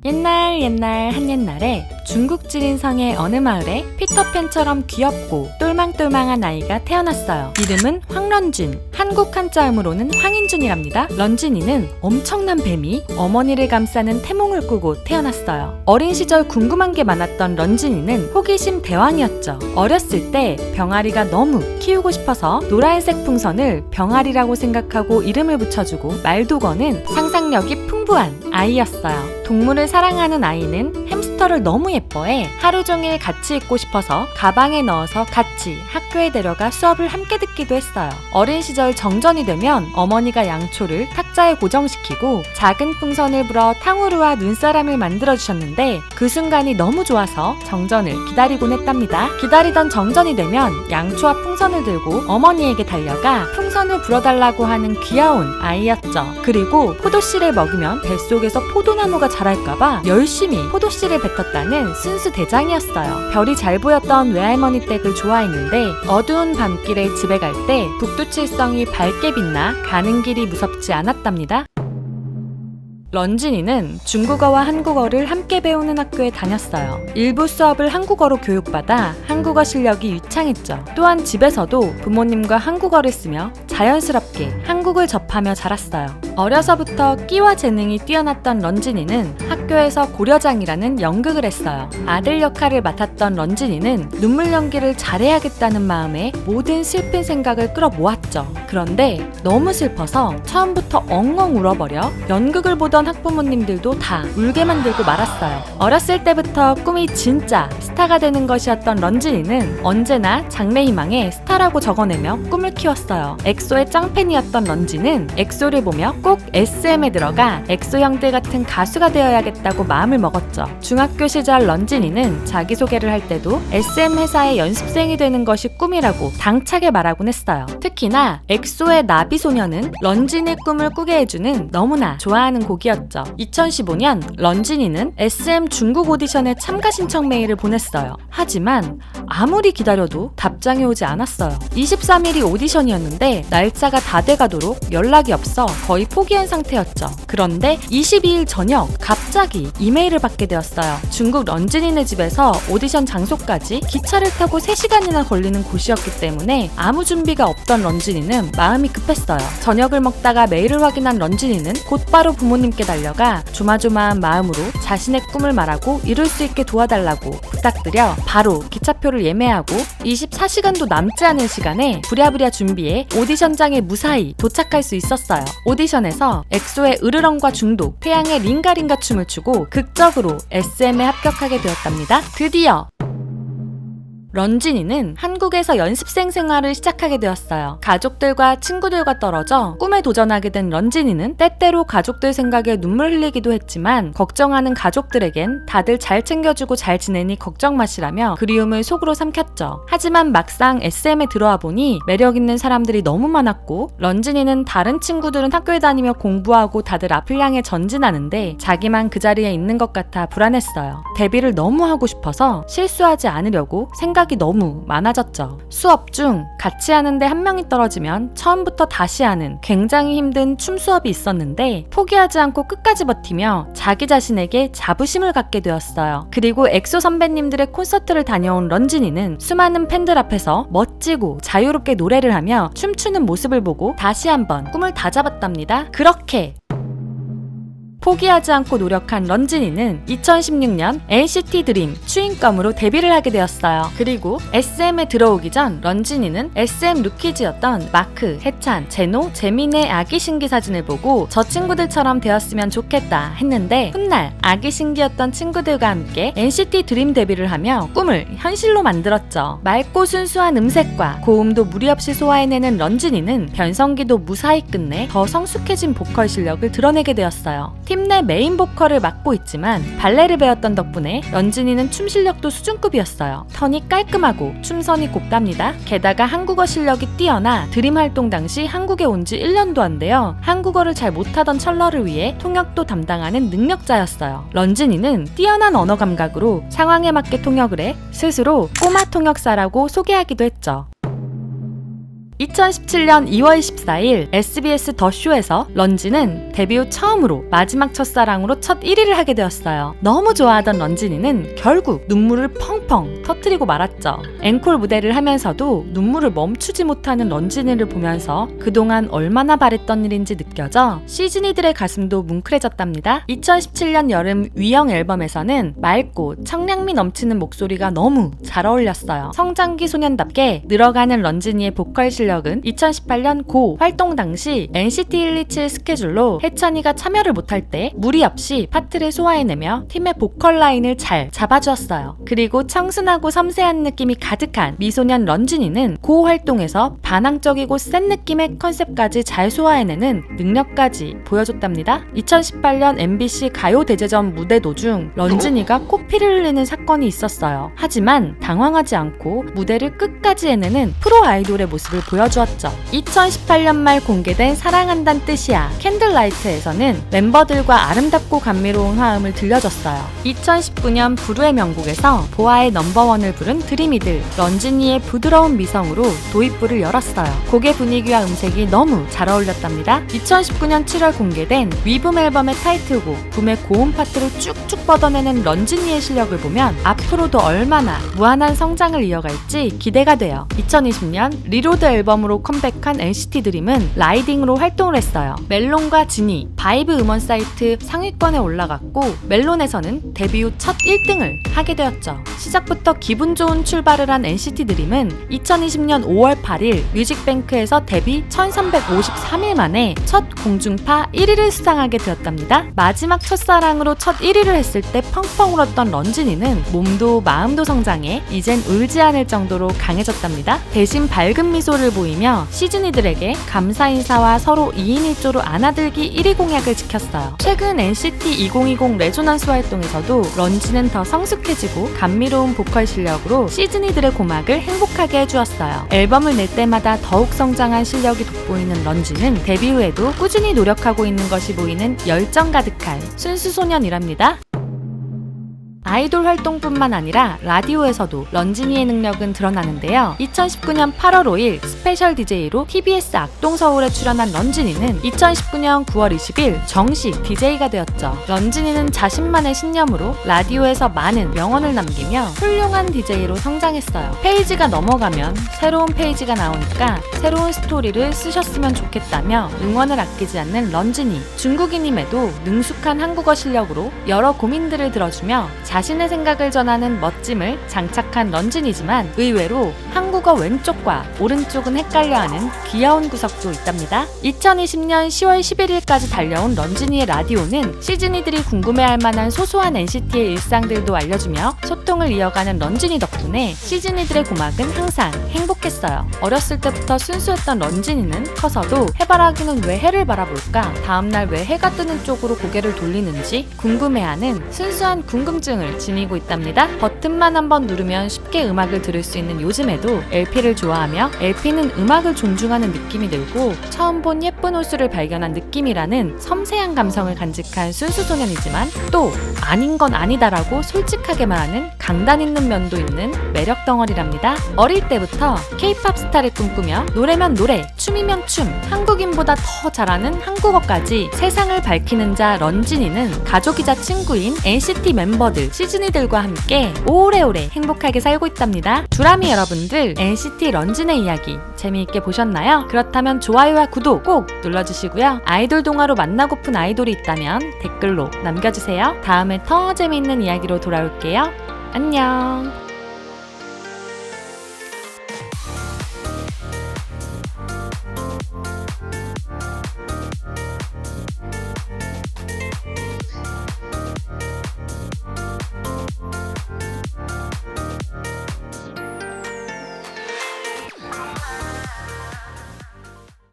옛날 한옛날에 중국 지린성의 어느 마을에 피터팬처럼 귀엽고 똘망똘망한 아이가 태어났어요. 이름은 황런쥔, 한국 한자음으로는 황인준이랍니다. 런쥔이는 엄청난 뱀이 어머니를 감싸는 태몽을 꾸고 태어났어요. 어린 시절 궁금한 게 많았던 런쥔이는 호기심 대왕이었죠. 어렸을 때 병아리가 너무 키우고 싶어서 노란색 풍선을 병아리라고 생각하고 이름을 붙여주고 말도 거는 상상력이 풍부한 아이였어요. 동물을 사랑하는 아이는 햄스터를 너무 예뻐해 하루 종일 같이 있고 싶어서 가방에 넣어서 같이 학교에 데려가 수업을 함께 듣기도 했어요. 어린 시절 정전이 되면 어머니가 양초를 탁자에 고정시키고 작은 풍선을 불어 탕후루와 눈사람을 만들어주셨는데 그 순간이 너무 좋아서 정전을 기다리곤 했답니다. 기다리던 정전이 되면 양초와 풍선을 들고 어머니에게 달려가 풍선을 불어달라고 하는 귀여운 아이였죠. 그리고 포도씨를 먹으면 뱃속에서 포도나무가 자랄까봐 열심히 포도씨를 뱉었다는 순수 대장이었어요. 별이 잘 보였던 외할머니 댁을 좋아했는데 어두운 밤길에 집에 갈 때 북두칠성이 밝게 빛나 가는 길이 무섭지 않았답니다. 런쥔이는 중국어와 한국어를 함께 배우는 학교에 다녔어요. 일부 수업을 한국어로 교육받아 한국어 실력이 유창했죠. 또한 집에서도 부모님과 한국어를 쓰며 자연스럽게 한국을 접하며 자랐어요. 어려서부터 끼와 재능이 뛰어났던 런쥔이는 학교에서 고려장이라는 연극을 했어요. 아들 역할을 맡았던 런쥔이는 눈물 연기를 잘해야겠다는 마음에 모든 슬픈 생각을 끌어모았죠. 그런데 너무 슬퍼서 처음부터 엉엉 울어버려 연극을 보던 학부모님들도 다 울게 만들고 말았어요. 어렸을 때부터 꿈이 진짜 스타가 되는 것이었던 런쥔이는 언제나 장래희망에 스타라고 적어내며 꿈을 키웠어요. 엑소의 짱팬이었던 런쥔은 엑소를 보며 꼭 SM에 들어가 엑소 형들 같은 가수가 되어야겠다고 마음을 먹었죠. 중학교 시절 런쥔이는 자기소개를 할 때도 SM 회사의 연습생이 되는 것이 꿈이라고 당차게 말하곤 했어요. 특히나 엑소의 나비소녀는 런쥔의 꿈을 꾸게 해주는 너무나 좋아하는 곡이었죠. 2015년 런쥔이는 SM 중국 오디션에 참가 신청 메일을 보냈어요. 하지만 아무리 기다려도 답장이 오지 않았어요. 23일이 오디션이었는데 날짜가 다 돼가도록 연락이 없어 거의 포기한 상태였죠. 그런데 22일 저녁 갑자기 이메일을 받게 되었어요. 중국 런쥔이네 집에서 오디션 장소까지 기차를 타고 3시간이나 걸리는 곳이었기 때문에 아무 준비가 없던 런쥔이는 마음이 급했어요. 저녁을 먹다가 메일을 확인한 런쥔이는 곧바로 부모님께 달려가 조마조마한 마음으로 자신의 꿈을 말하고 이룰 수 있게 도와달라고 부탁드려 바로 기차표를 예매하고 24시간도 남지 않은 시간에 부랴부랴 준비해 오디션장에 무사히 도착할 수 있었어요. 오디션에서 엑소의 으르렁과 중독, 태양의 링가링가 춤을 추고 극적으로 SM에 합격하게 되었답니다. 드디어 런쥔이는 한국에서 연습생 생활을 시작하게 되었어요. 가족들과 친구들과 떨어져 꿈에 도전하게 된 런쥔이는 때때로 가족들 생각에 눈물 흘리기도 했지만 걱정하는 가족들에겐 다들 잘 챙겨주고 잘 지내니 걱정 마시라며 그리움을 속으로 삼켰죠. 하지만 막상 SM에 들어와 보니 매력 있는 사람들이 너무 많았고 런쥔이는 다른 친구들은 학교에 다니며 공부하고 다들 앞을 향해 전진하는데 자기만 그 자리에 있는 것 같아 불안했어요. 데뷔를 너무 하고 싶어서 실수하지 않으려고 생각이 너무 많아졌죠. 수업 중 같이 하는데 한 명이 떨어지면 처음부터 다시 하는 굉장히 힘든 춤 수업이 있었는데 포기하지 않고 끝까지 버티며 자기 자신에게 자부심을 갖게 되었어요. 그리고 엑소 선배님들의 콘서트를 다녀온 런쥔이는 수많은 팬들 앞에서 멋지고 자유롭게 노래를 하며 춤추는 모습을 보고 다시 한번 꿈을 다잡았답니다. 그렇게 포기하지 않고 노력한 런쥔이는 2016년 NCT 드림 추인검으로 데뷔를 하게 되었어요. 그리고 SM에 들어오기 전 런쥔이는 SM 루키즈였던 마크, 해찬, 제노, 재민의 아기 신기 사진을 보고 저 친구들처럼 되었으면 좋겠다 했는데 훗날 아기 신기였던 친구들과 함께 NCT 드림 데뷔를 하며 꿈을 현실로 만들었죠. 맑고 순수한 음색과 고음도 무리 없이 소화해내는 런쥔이는 변성기도 무사히 끝내 더 성숙해진 보컬 실력을 드러내게 되었어요. 팀 내 메인 보컬을 맡고 있지만 발레를 배웠던 덕분에 런쥔이는 춤 실력도 수준급이었어요. 턴이 깔끔하고 춤선이 곱답니다. 게다가 한국어 실력이 뛰어나 드림 활동 당시 한국에 온 지 1년도 안 돼요. 한국어를 잘 못하던 철러를 위해 통역도 담당하는 능력자였어요. 런쥔이는 뛰어난 언어 감각으로 상황에 맞게 통역을 해 스스로 꼬마 통역사라고 소개하기도 했죠. 2017년 2월 14일 SBS 더 쇼에서 런진은 데뷔 후 처음으로 마지막 첫사랑으로 첫 1위를 하게 되었어요. 너무 좋아하던 런진이는 결국 눈물을 펑펑 터뜨리고 말았죠. 앵콜 무대를 하면서도 눈물을 멈추지 못하는 런진이를 보면서 그동안 얼마나 바랬던 일인지 느껴져 시즈니들의 가슴도 뭉클해졌답니다. 2017년 여름 위영 앨범에서는 맑고 청량미 넘치는 목소리가 너무 잘 어울렸어요. 성장기 소년답게 늘어가는 런진이의 보컬 실력은 2018년 고 활동 당시 NCT 127 스케줄로 해찬이가 참여를 못할 때 무리 없이 파트를 소화해내며 팀의 보컬 라인을 잘 잡아주었어요. 그리고 청순하고 섬세한 느낌이 가득한 미소년 런진이는 고 활동에서 반항적이고 센 느낌의 컨셉까지 잘 소화해내는 능력까지 보여줬답니다. 2018년 MBC 가요대제전 무대 도중 런진이가 코피를 흘리는 사건이 있었어요. 하지만 당황하지 않고 무대를 끝까지 해내는 프로 아이돌의 모습을 보여주었죠. 2018년 말 공개된 사랑한단 뜻이야 캔들라이트에서는 멤버들과 아름답고 감미로운 화음을 들려줬어요. 2019년 부르의 명곡에서 보아의 넘버원을 부른 드림이들 런진이의 부드러운 미성으로 도입부를 열었어요. 곡의 분위기와 음색이 너무 잘 어울렸답니다. 2019년 7월 공개된 위붐 앨범의 타이틀곡 붐의 고음 파트를 쭉쭉 뻗어내는 런진이의 실력을 보면 앞으로도 얼마나 무한한 성장을 이어갈지 기대가 돼요. 2020년 리로드 앨범으로 컴백한 NCT 드림은 라이딩으로 활동을 했어요. 멜론과 지니, 바이브 음원 사이트 상위권에 올라갔고 멜론에서는 데뷔 후 첫 1등을 하게 되었죠. 시작부터 기분 좋은 출발을 한 NCT 드림은 2020년 5월 8일 뮤직뱅크에서 데뷔 1353일 만에 첫 공중파 1위를 수상하게 되었답니다. 마지막 첫사랑으로 첫 1위를 했을 때 펑펑 울었던 런진이는 몸도 마음도 성장해 이젠 울지 않을 정도로 강해졌답니다. 대신 밝은 미소를 보이며 시즈니들에게 감사 인사와 서로 2인 1조로 안아들기 1위 공약을 지켰어요. 최근 NCT 2020 레조넌스 활동에서도 런진은 더 성숙해지고 감미로운 보컬 실력으로 시즈니들의 고막을 행복하게 해주었어요. 앨범을 낼 때마다 더욱 성장한 실력이 돋보이는 런진은 데뷔 후에도 꾸준히 노력하고 있는 것이 보이는 열정 가득한 순수 소년이랍니다. 아이돌 활동뿐만 아니라 라디오에서도 런진이의 능력은 드러나는데요. 2019년 8월 5일 스페셜 DJ로 TBS 악동서울에 출연한 런진이는 2019년 9월 20일 정식 DJ가 되었죠. 런진이는 자신만의 신념으로 라디오에서 많은 명언을 남기며 훌륭한 DJ로 성장했어요. 페이지가 넘어가면 새로운 페이지가 나오니까 새로운 스토리를 쓰셨으면 좋겠다며 응원을 아끼지 않는 런진이. 중국인임에도 능숙한 한국어 실력으로 여러 고민들을 들어주며 자신의 생각을 전하는 멋짐을 장착한 런진이지만 의외로 한국어 왼쪽과 오른쪽은 헷갈려하는 귀여운 구석도 있답니다. 2020년 10월 11일까지 달려온 런진이의 라디오는 시즈니들이 궁금해할 만한 소소한 NCT의 일상들도 알려주며 소통을 이어가는 런진이 덕분에 시즈니들의 고막은 항상 행복했어요. 어렸을 때부터 순수했던 런진이는 커서도 해바라기는 왜 해를 바라볼까? 다음날 왜 해가 뜨는 쪽으로 고개를 돌리는지 궁금해하는 순수한 궁금증을 지니고 있답니다. 버튼만 한번 누르면 쉽게 음악을 들을 수 있는 요즘에도 LP를 좋아하며 LP는 음악을 존중하는 느낌이 들고 처음 본 예쁜 호수를 발견한 느낌이라는 섬세한 감성을 간직한 순수소년이지만 또 아닌 건 아니다라고 솔직하게 말하는 강단 있는 면도 있는 매력 덩어리랍니다. 어릴 때부터 K-팝 스타를 꿈꾸며 노래면 노래, 춤이면 춤, 한국인보다 더 잘하는 한국어까지 세상을 밝히는 자 런진이는 가족이자 친구인 NCT 멤버들 시즈니들과 함께 오래오래 행복하게 살고 있답니다. 두라미 여러분들 NCT 런진의 이야기 재미있게 보셨나요? 그렇다면 좋아요와 구독 꼭 눌러주시고요. 아이돌 동화로 만나고픈 아이돌이 있다면 댓글로 남겨주세요. 다음에 더 재미있는 이야기로 돌아올게요. 안녕.